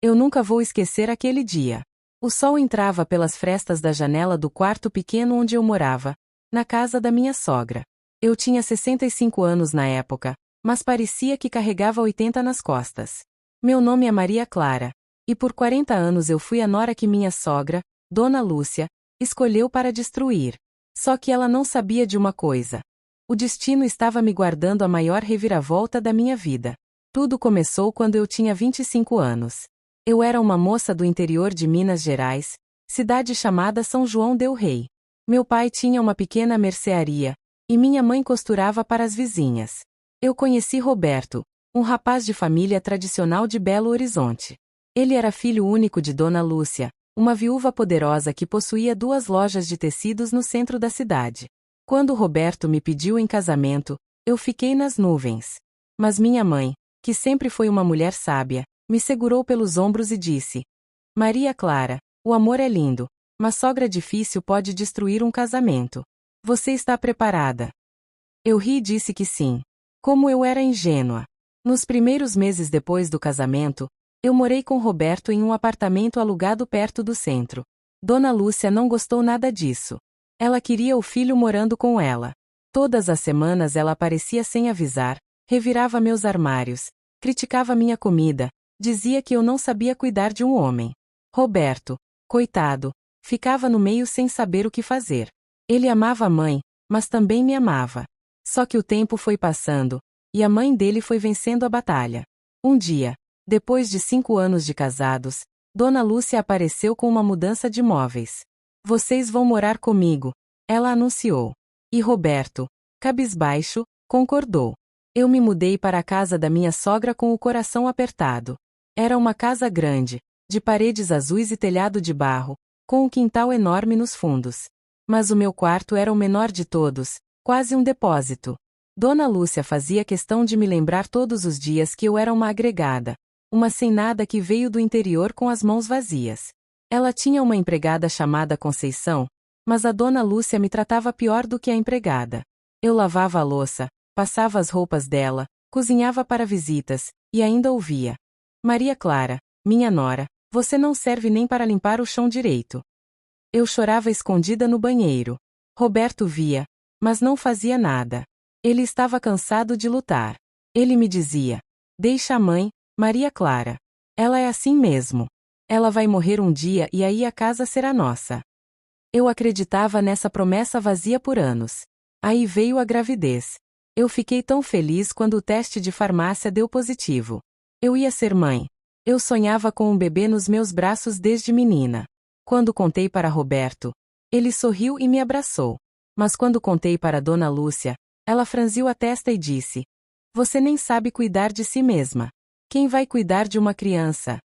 Eu nunca vou esquecer aquele dia. O sol entrava pelas frestas da janela do quarto pequeno onde eu morava, na casa da minha sogra. Eu tinha 65 anos na época, mas parecia que carregava 80 nas costas. Meu nome é Maria Clara, e por 40 anos eu fui a nora que minha sogra, Dona Lúcia, escolheu para destruir. Só que ela não sabia de uma coisa. O destino estava me guardando a maior reviravolta da minha vida. Tudo começou quando eu tinha 25 anos. Eu era uma moça do interior de Minas Gerais, cidade chamada São João del Rei. Meu pai tinha uma pequena mercearia, e minha mãe costurava para as vizinhas. Eu conheci Roberto, um rapaz de família tradicional de Belo Horizonte. Ele era filho único de Dona Lúcia, uma viúva poderosa que possuía 2 lojas de tecidos no centro da cidade. Quando Roberto me pediu em casamento, eu fiquei nas nuvens. Mas minha mãe, que sempre foi uma mulher sábia, me segurou pelos ombros e disse: Maria Clara, o amor é lindo, mas sogra difícil pode destruir um casamento. Você está preparada? Eu ri e disse que sim. Como eu era ingênua. Nos primeiros meses depois do casamento, eu morei com Roberto em um apartamento alugado perto do centro. Dona Lúcia não gostou nada disso. Ela queria o filho morando com ela. Todas as semanas ela aparecia sem avisar, revirava meus armários, criticava minha comida, dizia que eu não sabia cuidar de um homem. Roberto, coitado, ficava no meio sem saber o que fazer. Ele amava a mãe, mas também me amava. Só que o tempo foi passando, e a mãe dele foi vencendo a batalha. Um dia, depois de 5 anos de casados, Dona Lúcia apareceu com uma mudança de móveis. Vocês vão morar comigo, ela anunciou. E Roberto, cabisbaixo, concordou. Eu me mudei para a casa da minha sogra com o coração apertado. Era uma casa grande, de paredes azuis e telhado de barro, com um quintal enorme nos fundos. Mas o meu quarto era o menor de todos, quase um depósito. Dona Lúcia fazia questão de me lembrar todos os dias que eu era uma agregada, uma sem nada que veio do interior com as mãos vazias. Ela tinha uma empregada chamada Conceição, mas a Dona Lúcia me tratava pior do que a empregada. Eu lavava a louça, passava as roupas dela, cozinhava para visitas, e ainda ouvia: Maria Clara, minha nora, você não serve nem para limpar o chão direito. Eu chorava escondida no banheiro. Roberto via, mas não fazia nada. Ele estava cansado de lutar. Ele me dizia: deixa a mãe, Maria Clara. Ela é assim mesmo. Ela vai morrer um dia e aí a casa será nossa. Eu acreditava nessa promessa vazia por anos. Aí veio a gravidez. Eu fiquei tão feliz quando o teste de farmácia deu positivo. Eu ia ser mãe. Eu sonhava com um bebê nos meus braços desde menina. Quando contei para Roberto, ele sorriu e me abraçou. Mas quando contei para Dona Lúcia, ela franziu a testa e disse: você nem sabe cuidar de si mesma. Quem vai cuidar de uma criança?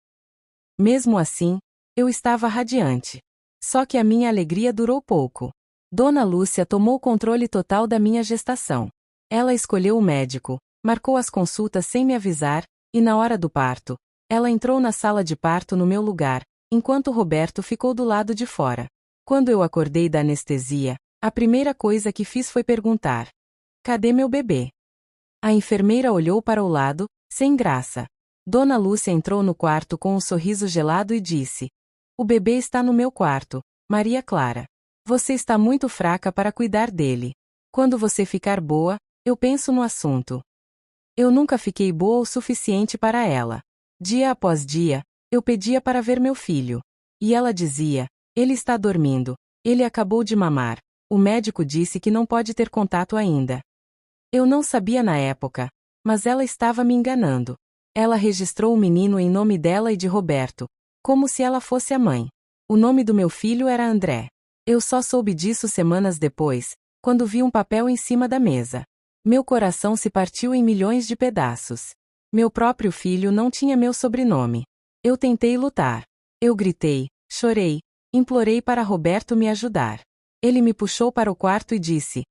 Mesmo assim, eu estava radiante. Só que a minha alegria durou pouco. Dona Lúcia tomou o controle total da minha gestação. Ela escolheu o médico, marcou as consultas sem me avisar, e na hora do parto, ela entrou na sala de parto no meu lugar, enquanto Roberto ficou do lado de fora. Quando eu acordei da anestesia, a primeira coisa que fiz foi perguntar: cadê meu bebê? A enfermeira olhou para o lado, sem graça. Dona Lúcia entrou no quarto com um sorriso gelado e disse: o bebê está no meu quarto, Maria Clara. Você está muito fraca para cuidar dele. Quando você ficar boa, eu penso no assunto. Eu nunca fiquei boa o suficiente para ela. Dia após dia, eu pedia para ver meu filho. E ela dizia: ele está dormindo, ele acabou de mamar. O médico disse que não pode ter contato ainda. Eu não sabia na época, mas ela estava me enganando. Ela registrou o menino em nome dela e de Roberto, como se ela fosse a mãe. O nome do meu filho era André. Eu só soube disso semanas depois, quando vi um papel em cima da mesa. Meu coração se partiu em milhões de pedaços. Meu próprio filho não tinha meu sobrenome. Eu tentei lutar. Eu gritei, chorei, implorei para Roberto me ajudar. Ele me puxou para o quarto e disse: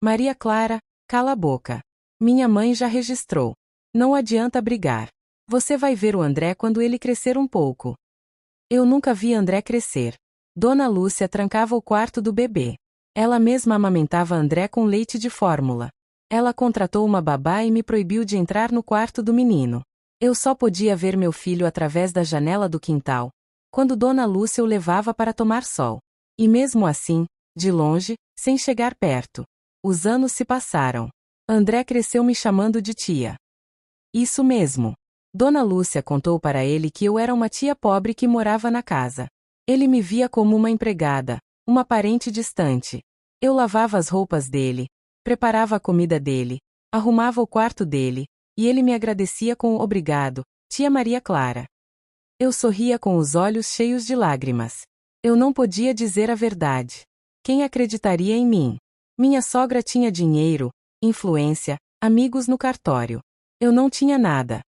Maria Clara, cala a boca. Minha mãe já registrou. Não adianta brigar. Você vai ver o André quando ele crescer um pouco. Eu nunca vi André crescer. Dona Lúcia trancava o quarto do bebê. Ela mesma amamentava André com leite de fórmula. Ela contratou uma babá e me proibiu de entrar no quarto do menino. Eu só podia ver meu filho através da janela do quintal, quando Dona Lúcia o levava para tomar sol. E mesmo assim, de longe, sem chegar perto. Os anos se passaram. André cresceu me chamando de tia. Isso mesmo. Dona Lúcia contou para ele que eu era uma tia pobre que morava na casa. Ele me via como uma empregada, uma parente distante. Eu lavava as roupas dele, preparava a comida dele, arrumava o quarto dele, e ele me agradecia com o obrigado, tia Maria Clara. Eu sorria com os olhos cheios de lágrimas. Eu não podia dizer a verdade. Quem acreditaria em mim? Minha sogra tinha dinheiro, influência, amigos no cartório. Eu não tinha nada.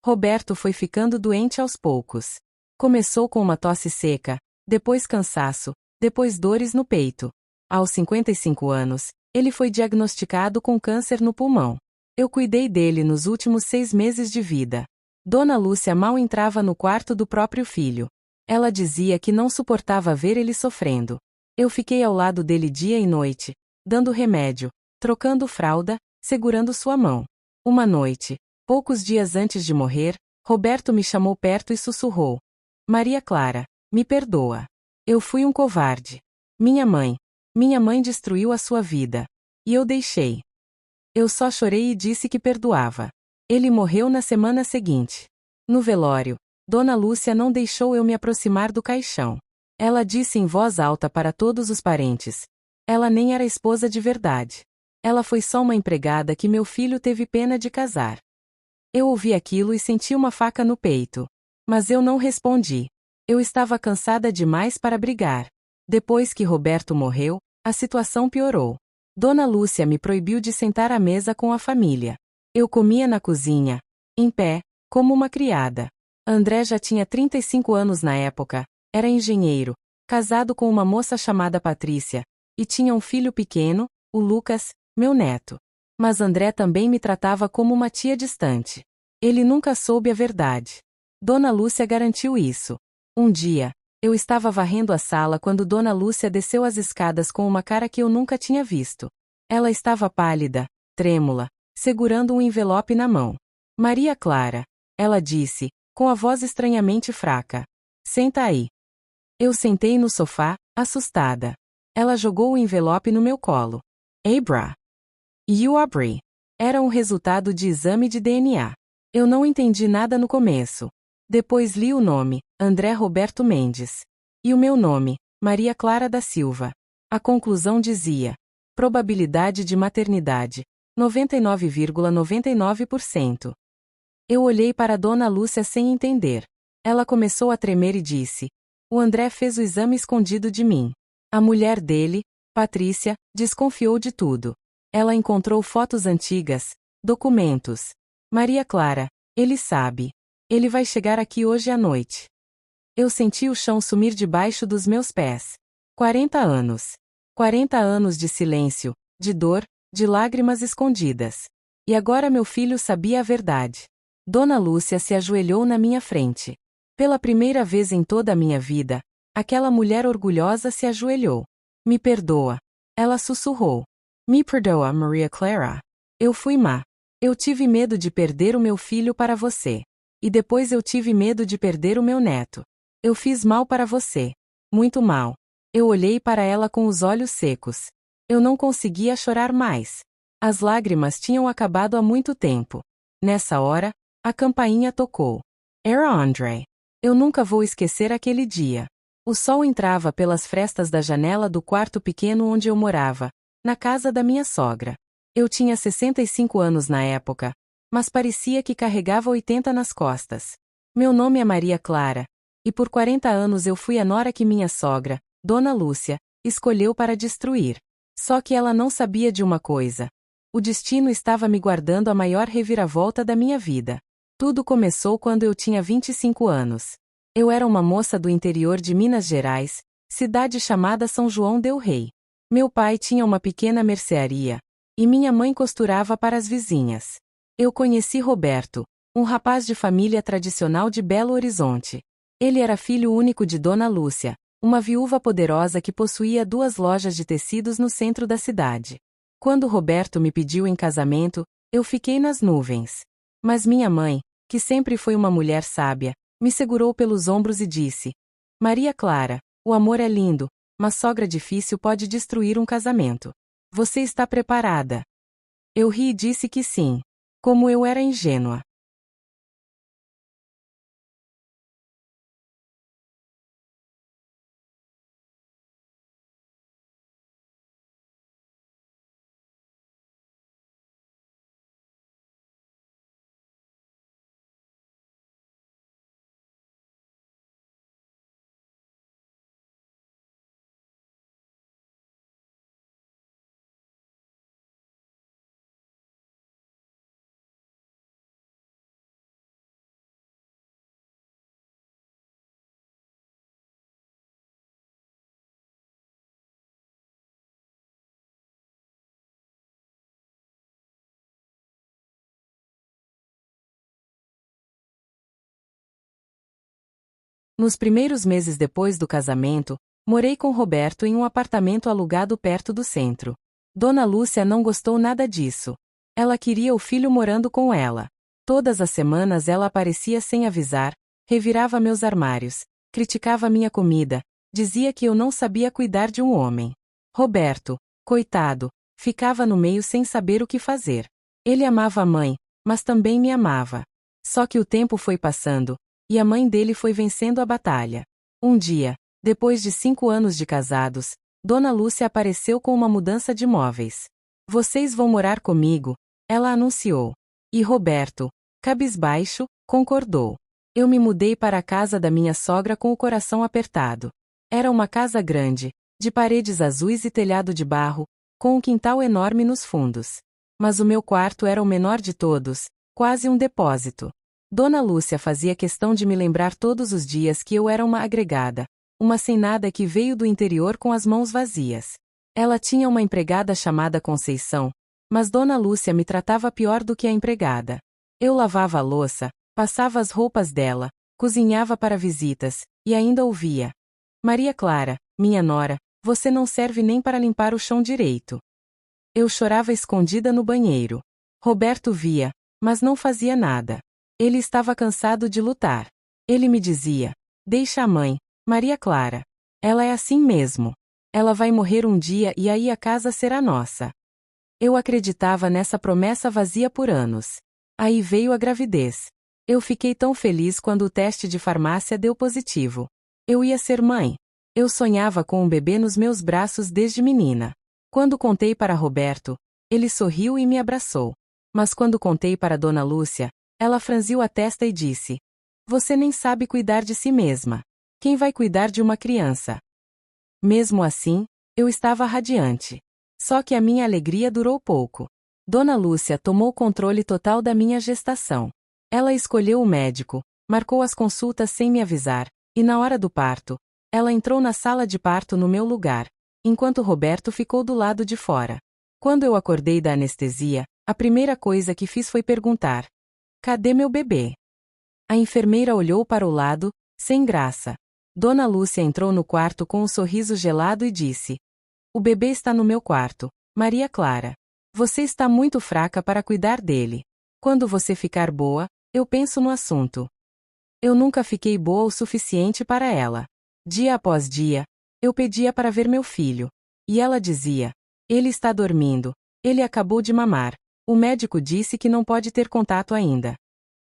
Roberto foi ficando doente aos poucos. Começou com uma tosse seca, depois cansaço, depois dores no peito. Aos 55 anos, ele foi diagnosticado com câncer no pulmão. Eu cuidei dele nos últimos 6 meses de vida. Dona Lúcia mal entrava no quarto do próprio filho. Ela dizia que não suportava ver ele sofrendo. Eu fiquei ao lado dele dia e noite, dando remédio, trocando fralda, segurando sua mão. Uma noite, poucos dias antes de morrer, Roberto me chamou perto e sussurrou: Maria Clara, me perdoa. Eu fui um covarde. Minha mãe destruiu a sua vida. E eu deixei. Eu só chorei e disse que perdoava. Ele morreu na semana seguinte. No velório, Dona Lúcia não deixou eu me aproximar do caixão. Ela disse em voz alta para todos os parentes: ela nem era esposa de verdade. Ela foi só uma empregada que meu filho teve pena de casar. Eu ouvi aquilo e senti uma faca no peito. Mas eu não respondi. Eu estava cansada demais para brigar. Depois que Roberto morreu, a situação piorou. Dona Lúcia me proibiu de sentar à mesa com a família. Eu comia na cozinha, em pé, como uma criada. André já tinha 35 anos na época, era engenheiro, casado com uma moça chamada Patrícia, e tinha um filho pequeno, o Lucas, meu neto. Mas André também me tratava como uma tia distante. Ele nunca soube a verdade. Dona Lúcia garantiu isso. Um dia, eu estava varrendo a sala quando Dona Lúcia desceu as escadas com uma cara que eu nunca tinha visto. Ela estava pálida, trêmula, segurando um envelope na mão. Maria Clara, ela disse, com a voz estranhamente fraca. Senta aí. Eu sentei no sofá, assustada. Ela jogou o envelope no meu colo. Abra. You abri. Era um resultado de exame de DNA. Eu não entendi nada no começo. Depois li o nome, André Roberto Mendes. E o meu nome, Maria Clara da Silva. A conclusão dizia: probabilidade de maternidade, 99,99%. Eu olhei para Dona Lúcia sem entender. Ela começou a tremer e disse: o André fez o exame escondido de mim. A mulher dele, Patrícia, desconfiou de tudo. Ela encontrou fotos antigas, documentos. Maria Clara, ele sabe. Ele vai chegar aqui hoje à noite. Eu senti o chão sumir debaixo dos meus pés. 40 anos. 40 anos de silêncio, de dor, de lágrimas escondidas. E agora meu filho sabia a verdade. Dona Lúcia se ajoelhou na minha frente. Pela primeira vez em toda a minha vida, aquela mulher orgulhosa se ajoelhou. Me perdoa. Ela sussurrou. Me perdoa, Maria Clara. Eu fui má. Eu tive medo de perder o meu filho para você. E depois eu tive medo de perder o meu neto. Eu fiz mal para você. Muito mal. Eu olhei para ela com os olhos secos. Eu não conseguia chorar mais. As lágrimas tinham acabado há muito tempo. Nessa hora, a campainha tocou. Era André. Eu nunca vou esquecer aquele dia. O sol entrava pelas frestas da janela do quarto pequeno onde eu morava, na casa da minha sogra. Eu tinha 65 anos na época, mas parecia que carregava 80 nas costas. Meu nome é Maria Clara, E por 40 anos eu fui a nora que minha sogra, Dona Lúcia, escolheu para destruir. Só que ela não sabia de uma coisa. O destino estava me guardando a maior reviravolta da minha vida. Tudo começou quando eu tinha 25 anos. Eu era uma moça do interior de Minas Gerais, cidade chamada São João del Rei. Meu pai tinha uma pequena mercearia, e minha mãe costurava para as vizinhas. Eu conheci Roberto, um rapaz de família tradicional de Belo Horizonte. Ele era filho único de Dona Lúcia, uma viúva poderosa que possuía 2 lojas de tecidos no centro da cidade. Quando Roberto me pediu em casamento, eu fiquei nas nuvens. Mas minha mãe, que sempre foi uma mulher sábia, me segurou pelos ombros e disse: Maria Clara, o amor é lindo, mas sogra difícil pode destruir um casamento. Você está preparada? Eu ri e disse que sim. Como eu era ingênua. Nos primeiros meses depois do casamento, morei com Roberto em um apartamento alugado perto do centro. Dona Lúcia não gostou nada disso. Ela queria o filho morando com ela. Todas as semanas ela aparecia sem avisar, revirava meus armários, criticava minha comida, dizia que eu não sabia cuidar de um homem. Roberto, coitado, ficava no meio sem saber o que fazer. Ele amava a mãe, mas também me amava. Só que o tempo foi passando, e a mãe dele foi vencendo a batalha. Um dia, depois de 5 anos de casados, Dona Lúcia apareceu com uma mudança de móveis. Vocês vão morar comigo, ela anunciou. E Roberto, cabisbaixo, concordou. Eu me mudei para a casa da minha sogra com o coração apertado. Era uma casa grande, de paredes azuis e telhado de barro, com um quintal enorme nos fundos. Mas o meu quarto era o menor de todos, quase um depósito. Dona Lúcia fazia questão de me lembrar todos os dias que eu era uma agregada, uma sem nada que veio do interior com as mãos vazias. Ela tinha uma empregada chamada Conceição, mas Dona Lúcia me tratava pior do que a empregada. Eu lavava a louça, passava as roupas dela, cozinhava para visitas, e ainda ouvia: Maria Clara, minha nora, você não serve nem para limpar o chão direito. Eu chorava escondida no banheiro. Roberto via, mas não fazia nada. Ele estava cansado de lutar. Ele me dizia: deixa a mãe, Maria Clara. Ela é assim mesmo. Ela vai morrer um dia e aí a casa será nossa. Eu acreditava nessa promessa vazia por anos. Aí veio a gravidez. Eu fiquei tão feliz quando o teste de farmácia deu positivo. Eu ia ser mãe. Eu sonhava com um bebê nos meus braços desde menina. Quando contei para Roberto, ele sorriu e me abraçou. Mas quando contei para Dona Lúcia, ela franziu a testa e disse: você nem sabe cuidar de si mesma. Quem vai cuidar de uma criança? Mesmo assim, eu estava radiante. Só que a minha alegria durou pouco. Dona Lúcia tomou controle total da minha gestação. Ela escolheu o médico, marcou as consultas sem me avisar, e na hora do parto, ela entrou na sala de parto no meu lugar, enquanto Roberto ficou do lado de fora. Quando eu acordei da anestesia, a primeira coisa que fiz foi perguntar: cadê meu bebê? A enfermeira olhou para o lado, sem graça. Dona Lúcia entrou no quarto com um sorriso gelado e disse: o bebê está no meu quarto, Maria Clara. Você está muito fraca para cuidar dele. Quando você ficar boa, eu penso no assunto. Eu nunca fiquei boa o suficiente para ela. Dia após dia, eu pedia para ver meu filho. E ela dizia: ele está dormindo, ele acabou de mamar. O médico disse que não pode ter contato ainda.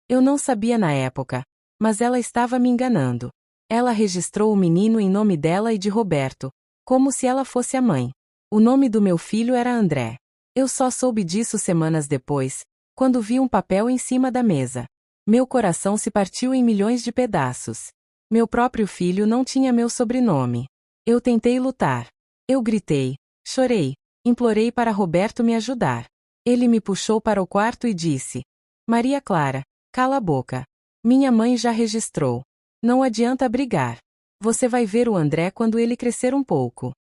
Eu não sabia na época, mas ela estava me enganando. Ela registrou o menino em nome dela e de Roberto, como se ela fosse a mãe. O nome do meu filho era André. Eu só soube disso semanas depois, quando vi um papel em cima da mesa. Meu coração se partiu em milhões de pedaços. Meu próprio filho não tinha meu sobrenome. Eu tentei lutar. Eu gritei, chorei, implorei para Roberto me ajudar. Ele me puxou para o quarto e disse: Maria Clara, cala a boca. Minha mãe já registrou. Não adianta brigar. Você vai ver o André quando ele crescer um pouco.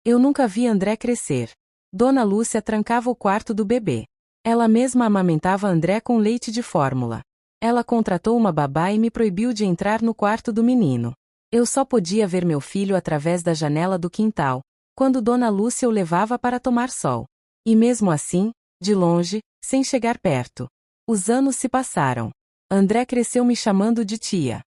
Eu nunca vi André crescer. Dona Lúcia trancava o quarto do bebê. Ela mesma amamentava André com leite de fórmula. Ela contratou uma babá e me proibiu de entrar no quarto do menino. Eu só podia ver meu filho através da janela do quintal, quando Dona Lúcia o levava para tomar sol. E mesmo assim, de longe, sem chegar perto. Os anos se passaram. André cresceu me chamando de tia.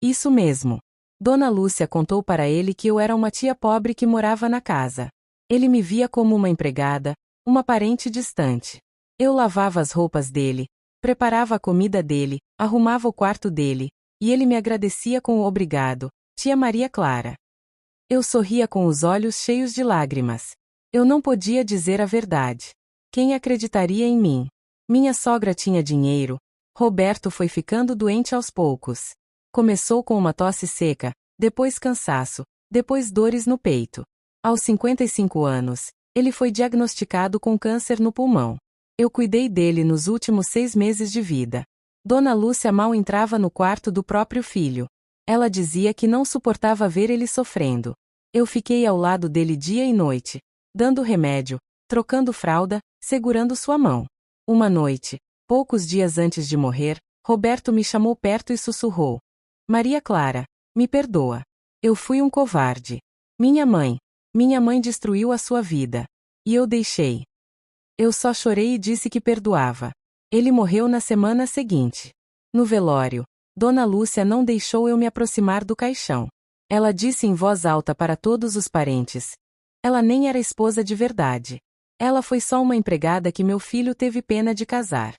Isso mesmo. Dona Lúcia contou para ele que eu era uma tia pobre que morava na casa. Ele me via como uma empregada, uma parente distante. Eu lavava as roupas dele, preparava a comida dele, arrumava o quarto dele, e ele me agradecia com o obrigado, tia Maria Clara. Eu sorria com os olhos cheios de lágrimas. Eu não podia dizer a verdade. Quem acreditaria em mim? Minha sogra tinha dinheiro. Roberto foi ficando doente aos poucos. Começou com uma tosse seca, depois cansaço, depois dores no peito. Aos 55 anos, ele foi diagnosticado com câncer no pulmão. Eu cuidei dele nos últimos 6 meses de vida. Dona Lúcia mal entrava no quarto do próprio filho. Ela dizia que não suportava ver ele sofrendo. Eu fiquei ao lado dele dia e noite, dando remédio, trocando fralda, segurando sua mão. Uma noite, poucos dias antes de morrer, Roberto me chamou perto e sussurrou: Maria Clara, me perdoa. Eu fui um covarde. Minha mãe destruiu a sua vida. E eu deixei. Eu só chorei e disse que perdoava. Ele morreu na semana seguinte. No velório, Dona Lúcia não deixou eu me aproximar do caixão. Ela disse em voz alta para todos os parentes. Ela nem era esposa de verdade. Ela foi só uma empregada que meu filho teve pena de casar.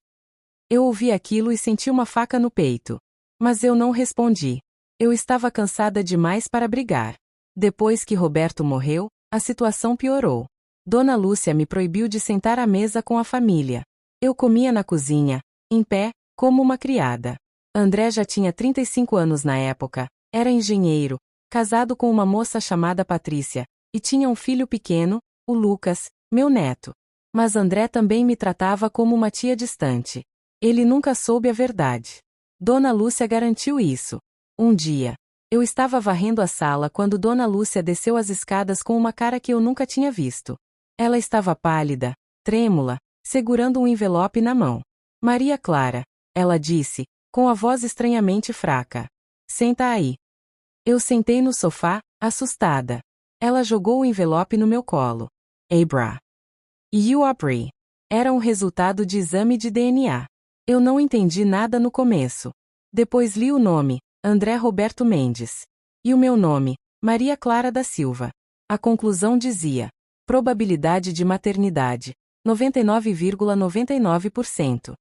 Eu ouvi aquilo e senti uma faca no peito. Mas eu não respondi. Eu estava cansada demais para brigar. Depois que Roberto morreu, a situação piorou. Dona Lúcia me proibiu de sentar à mesa com a família. Eu comia na cozinha, em pé, como uma criada. André já tinha 35 anos na época, era engenheiro, casado com uma moça chamada Patrícia, e tinha um filho pequeno, o Lucas, meu neto. Mas André também me tratava como uma tia distante. Ele nunca soube a verdade. Dona Lúcia garantiu isso. Um dia, eu estava varrendo a sala quando Dona Lúcia desceu as escadas com uma cara que eu nunca tinha visto. Ela estava pálida, trêmula, segurando um envelope na mão. Maria Clara, ela disse, com a voz estranhamente fraca. Senta aí. Eu sentei no sofá, assustada. Ela jogou o envelope no meu colo. Abra. You abri. Era um resultado de exame de DNA. Eu não entendi nada no começo. Depois li o nome, André Roberto Mendes. E o meu nome, Maria Clara da Silva. A conclusão dizia: probabilidade de maternidade, 99,99%.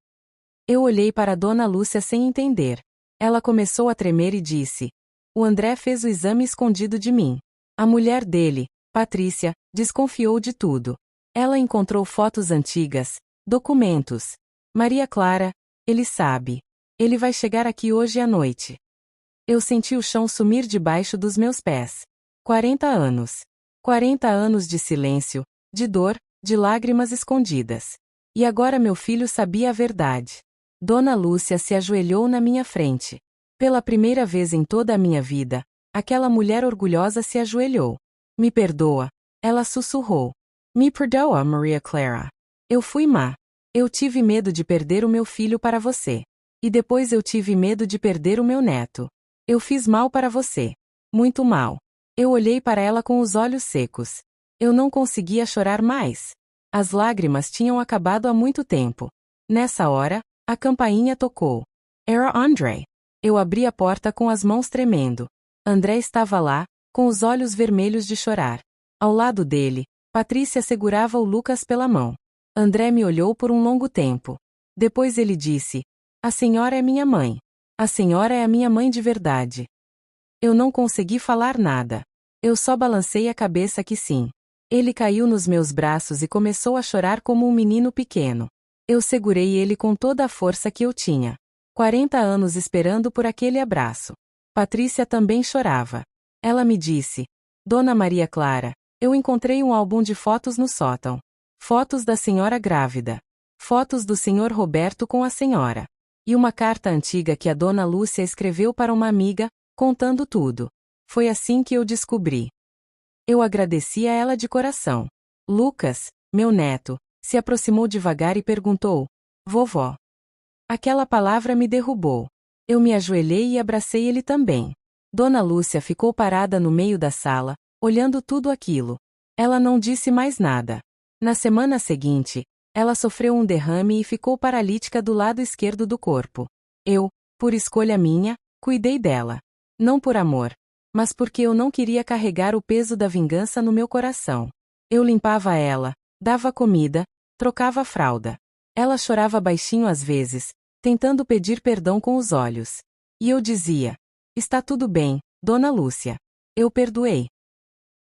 Eu olhei para Dona Lúcia sem entender. Ela começou a tremer e disse: o André fez o exame escondido de mim. A mulher dele, Patrícia, desconfiou de tudo. Ela encontrou fotos antigas, documentos. Maria Clara, ele sabe. Ele vai chegar aqui hoje à noite. Eu senti o chão sumir debaixo dos meus pés. 40 anos. 40 anos de silêncio, de dor, de lágrimas escondidas. E agora meu filho sabia a verdade. Dona Lúcia se ajoelhou na minha frente. Pela primeira vez em toda a minha vida, aquela mulher orgulhosa se ajoelhou. Me perdoa, ela sussurrou. Me perdoa, Maria Clara. Eu fui má. Eu tive medo de perder o meu filho para você. E depois eu tive medo de perder o meu neto. Eu fiz mal para você. Muito mal. Eu olhei para ela com os olhos secos. Eu não conseguia chorar mais. As lágrimas tinham acabado há muito tempo. Nessa hora, a campainha tocou. Era André. Eu abri a porta com as mãos tremendo. André estava lá, com os olhos vermelhos de chorar. Ao lado dele, Patrícia segurava o Lucas pela mão. André me olhou por um longo tempo. Depois ele disse: a senhora é minha mãe. A senhora é a minha mãe de verdade. Eu não consegui falar nada. Eu só balancei a cabeça que sim. Ele caiu nos meus braços e começou a chorar como um menino pequeno. Eu segurei ele com toda a força que eu tinha. 40 anos esperando por aquele abraço. Patrícia também chorava. Ela me disse: Dona Maria Clara, eu encontrei um álbum de fotos no sótão. Fotos da senhora grávida. Fotos do senhor Roberto com a senhora. E uma carta antiga que a dona Lúcia escreveu para uma amiga, contando tudo. Foi assim que eu descobri. Eu agradeci a ela de coração. Lucas, meu neto, se aproximou devagar e perguntou: Vovó. Aquela palavra me derrubou. Eu me ajoelhei e abracei ele também. Dona Lúcia ficou parada no meio da sala, olhando tudo aquilo. Ela não disse mais nada. Na semana seguinte, ela sofreu um derrame e ficou paralítica do lado esquerdo do corpo. Eu, por escolha minha, cuidei dela. Não por amor, mas porque eu não queria carregar o peso da vingança no meu coração. Eu limpava ela, dava comida, trocava a fralda. Ela chorava baixinho às vezes, tentando pedir perdão com os olhos. E eu dizia: Está tudo bem, Dona Lúcia. Eu perdoei.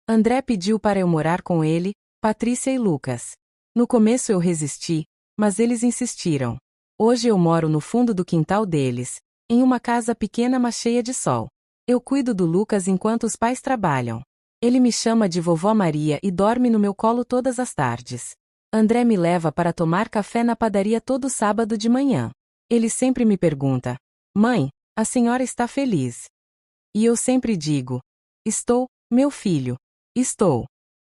André pediu para eu morar com ele, Patrícia e Lucas. No começo eu resisti, mas eles insistiram. Hoje eu moro no fundo do quintal deles, em uma casa pequena mas cheia de sol. Eu cuido do Lucas enquanto os pais trabalham. Ele me chama de Vovó Maria e dorme no meu colo todas as tardes. André me leva para tomar café na padaria todo sábado de manhã. Ele sempre me pergunta: Mãe, a senhora está feliz? E eu sempre digo: Estou, meu filho. Estou.